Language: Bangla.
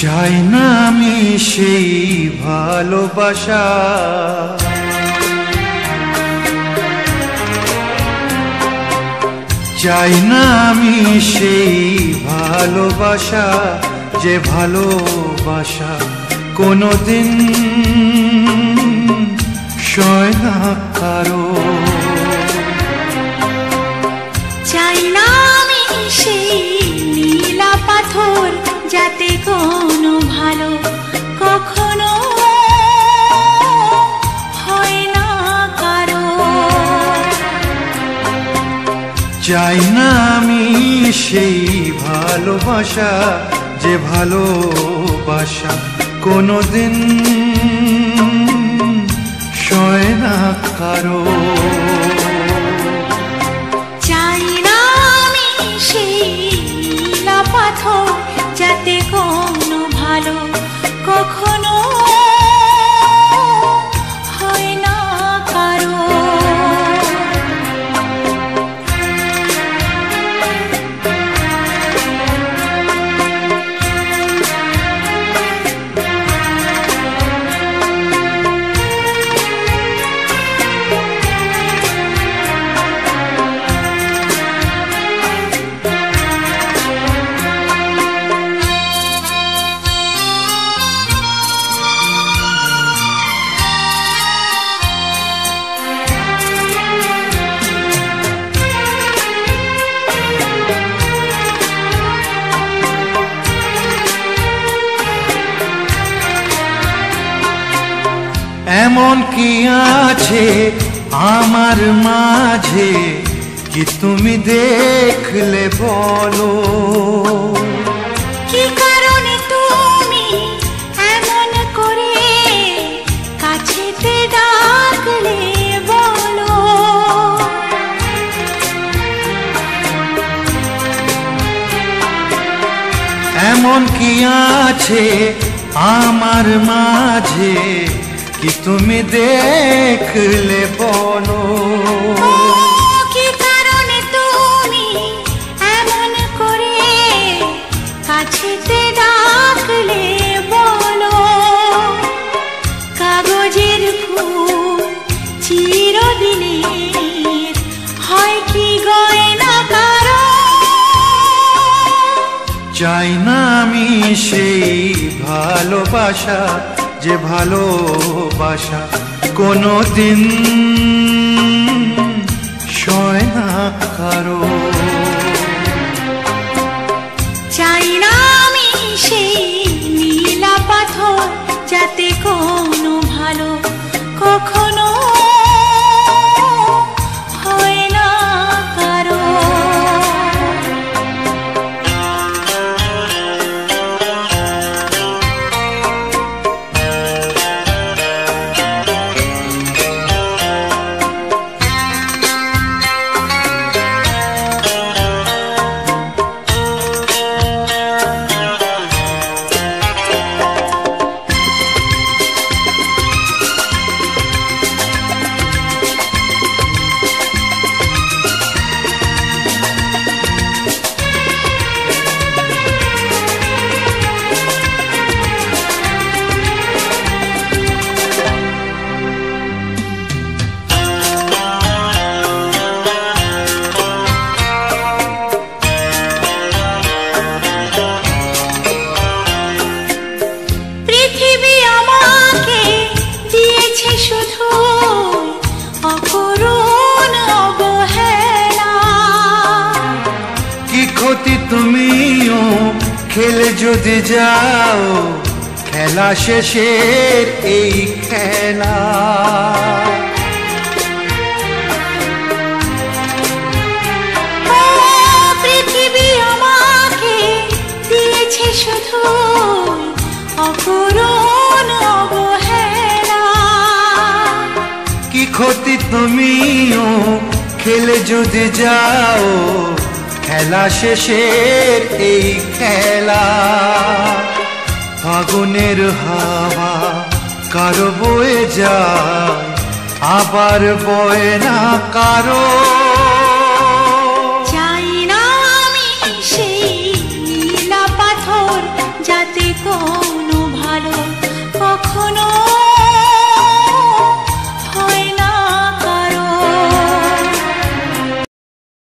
চাই না আমি সেই ভালোবাসা, চাই না আমি সেই ভালোবাসা, যে ভালোবাসা কোনোদিন সয় না কারো। চাই না আমি সেই নীলা পাথর, যাতে কোনো ভালো কখনো হয় না কারো। চাই না আমি সেই ভালোবাসা, যে ভালোবাসা কোনোদিন সয় না কারো। চাই না আমি সেই নীলা পাথর, যাতে কোনো ভালো কখনো হয় না কারো। এমন কি আছে আমার মাঝে, কি তুমি দেখলে বলো? কি কারণে তুমি এমন করে কাছেতে ডাকলে বলো? এমন কি আছে আমার মাঝে, কি তুমি দেখলে বলো? কি কারণে তুমি এমন করে কাছেতে ডাকলে বলো? কাগজের ফুল চিরদিনের হয় কি গয়না কারো? চাই না আমি সেই ভালোবাসা, যে ভালোবাসা কোনোদিন সয় না কারো। চাই না আমি সেই নীলা পাথর, যাতে কোনো ভালো কখনো হয় না কারো। তুমিও খেলে যদি যাও, খেলা শেষের এই খেলা। পৃথিবী আমাকে দিয়েছে শুধু অপূরণ অবহেলা। কি ক্ষতি তুমিও খেলে যদি যাও, খেলা শেষের এই খেলা। ফাগুনের হাওয়া কারো বয়ে যায়, আবার বয়ে না কারো। চাই না আমি সেই নীলা পাথর, যাতে কখনো